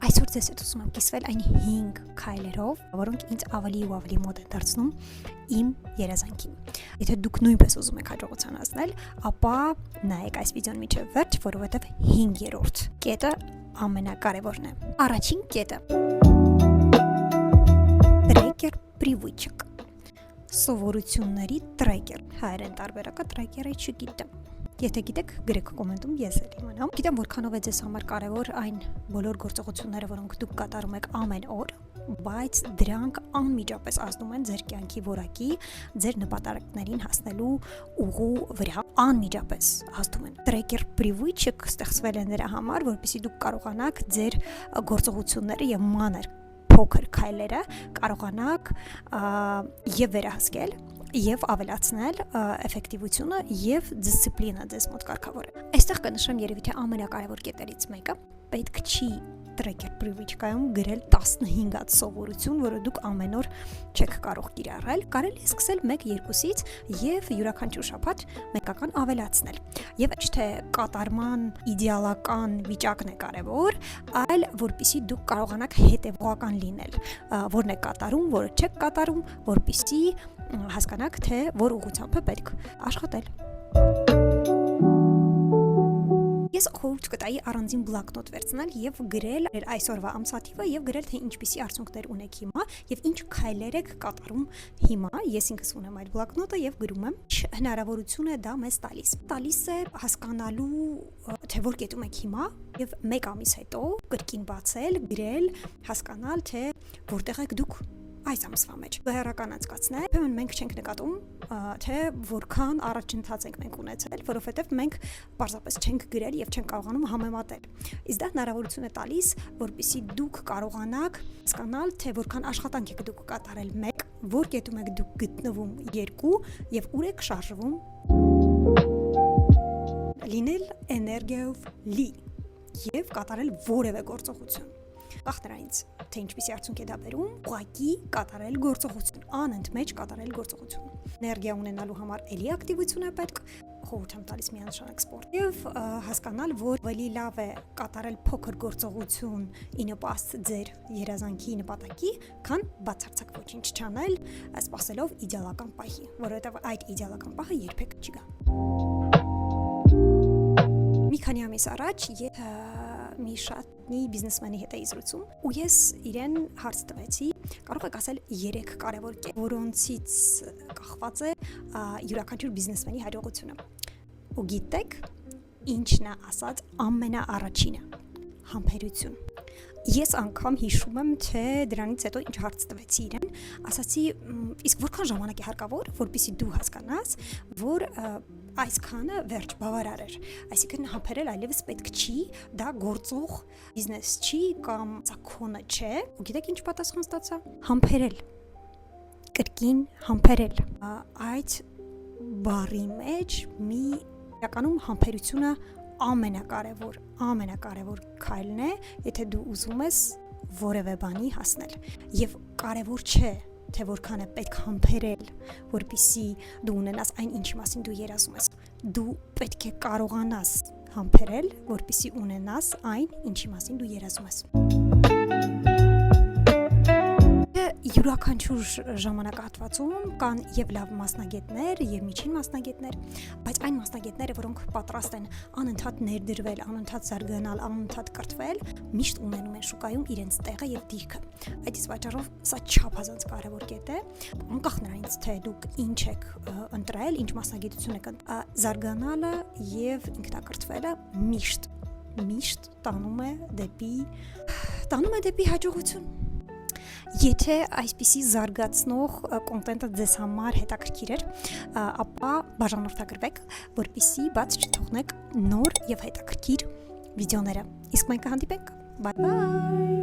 Այսօր ձեզ հետ ուզում եմ կիսվել այն 5 քայլերով, որոնք ինձ ավելի ու ավելի մոտ են դարձնում իմ երազանքին։ Եթե դուք նույնպես ուզում եք հաջողության հասնել, ապա նայեք այս վիդեոն մինչև վերջ, որովհետև 5-րդ կետը ամենակարևորն է։ Առաջին կետը տրեկեր պրիվիչկ։ Սովորությունների տրեկեր։ Հայերեն տարբերակը տրեկերը չգիտեմ։ Եթե գիտեք, գրեք կոմենտում, ես էլ իմանամ։ Գիտեմ, որքանով է ձեզ համար կարևոր այն բոլոր գործողությունները, որոնք դուք կատարում եք ամեն օր, բայց դրանք անմիջապես ազդում են ձեր կյանքի որակի, ձեր նպատակներին հասնելու ուղու վրա, անմիջապես ազդում են։ Tracker Privilege-ը ստեղծվել է նրա համար, որպեսզի դուք կարողանաք ձեր գործողությունները եւ մանր փոքր քայլերը կարողանաք եւ վերահսկել եւ ավելացնել էֆեկտիվությունը եւ դիսցիպլինը ձեզ մոտ կարգավորել։ Այստեղ կնշեմ երևի թե ամենակարևոր կետերից մեկը, պետք չի Tracker Privilege-կայում գրել 15 հատ սովորություն, որը դուք ամեն օր չեք կարող կիրառել, կարելի է սկսել 1-2-ից եւ յուրաքանչյուր շաբաթ մեկական ավելացնել։ Եվ ոչ թե կատարման իդեալական վիճակն է կարևոր, այլ որպեսզի դուք կարողանաք հետևողական լինել, որն է կատարում, որը չեք կատարում, որպեսզի հասկանաք, թե որ ուղղությամբ է պետք աշխատել։ Ես խորհուրդ կտայի առանձին բլոկնոտ վերցնել եւ գրել այսօրվա ամսաթիվը եւ գրել թե ինչպիսի արդյունքներ ունեք հիմա եւ ինչ քայլեր եք կատարում հիմա։ Ես ինքս ունեմ այդ բլոկնոտը եւ գրում եմ հնարավորություն է դա մեզ տալիս է հասկանալու թե որ կետում եք հիմա եւ 1 ամիս հետո կրկին բացել, գրել, հասկանալ թե որտեղ եք դուք այս ամսվա մեջ բահերական անցկացնել, ուրեմն մենք չենք նկատում, թե որքան առաջընթաց ենք մենք ունեցել, որովհետև մենք պարզապես չենք գրել եւ չենք կարողանում համեմատել։ Իսկ դա հնարավորություն է տալիս, որպեսզի դուք կարողանաք հասկանալ, թե որքան աշխատանք եք դուք կատարել 1, որ կետում եք դուք գտնվում 2 եւ ուր եք շարժվում։ Լինել էներգիայով լի եւ կատարել որևէ գործողություն։ Ախ նրանից, թե ինչպիսի արդյունք է դա բերում, ուղղակի կատարել գործողություն, անընդմեջ կատարել գործողություն։ Էներգիա ունենալու համար էլի ակտիվություն է պետք, խորհուրդ եմ տալիս միանշանակ սպորտ եւ հասկանալ, որ ավելի լավ է կատարել փոքր գործողություն ի նպաստ ձեր երազանքի նպատակի, քան բացարձակ ոչինչ չանել, սպասելով իդեալական պահի, որովհետեւ այդ իդեալական պահը երբեք չգա։ Մի քանի ամիս առաջ մի շատնի բիզնեսմենի հետ էի զրուցում ու ես իրեն հարց տվեցի, կարող եք ասել 3 կարևոր կետ, որոնցից կախված է յուրաքանչյուր բիզնեսմենի հաջողությունը։ Ու գիտեք, ինչն է ասած ամենաառաջինը՝ համբերություն։ Ես անգամ հիշում եմ, թե դրանից հետո ինչ հարց տվեցի իրեն, ասացի, իսկ որքան ժամանակ է հարկավոր, որպեսզի դու հասկանաս, որ այսքանը վերջ բավարար էր։ Այսինքն համբերել այլևս պետք չի, դա գործող բիզնես չի կամ ցակոնը չէ։ Ու գիտեք ինչ պատասխան ստացա։ Համբերել։ Կրկին համբերել։ Այդ բառի մեջ մի իրականում համբերությունը ամենակարևոր քայլն է, եթե դու ուզում ես որևէ բանի հասնել։ Եվ կարևոր չէ, թե որքան է պետք համբերել, որպեսզի դու ունենաս այն ինչի մասին դու երազում ես։ Դու պետք է կարողանաս համբերել, որպեսզի ունենաս այն ինչի մասին դու երազում ես։ Յուրաքանչյուր ժամանակահատվածում կան եւ լավ մասնագետներ եւ միջին մասնագետներ, բայց այն մասնագետները, որոնք պատրաստ են անընդհատ ներդրվել, անընդհատ զարգանալ, անընդհատ կրթվել, միշտ ունենում են շուկայում իրենց տեղը եւ դիրքը։ Այդ իսկ պատճառով սա չափազանց կարեւոր կետ է, անկախ նրանից, թե դուք ինչ եք ընտրել, ինչ մասնագիտություն եք զարգանալը եւ ինքնակրթվելը միշտ տանում է դեպի հաջողություն։ Եթե այսպիսի զարգացնող կոնտենտը ձեզ համար հետաքրքիր էր, ապա բաժանորդագրվեք, որպեսզի բաց չթողնեք նոր եւ հետաքրքիր վիդեոները։ Իսկ մենք կհանդիպենք։ Bye bye։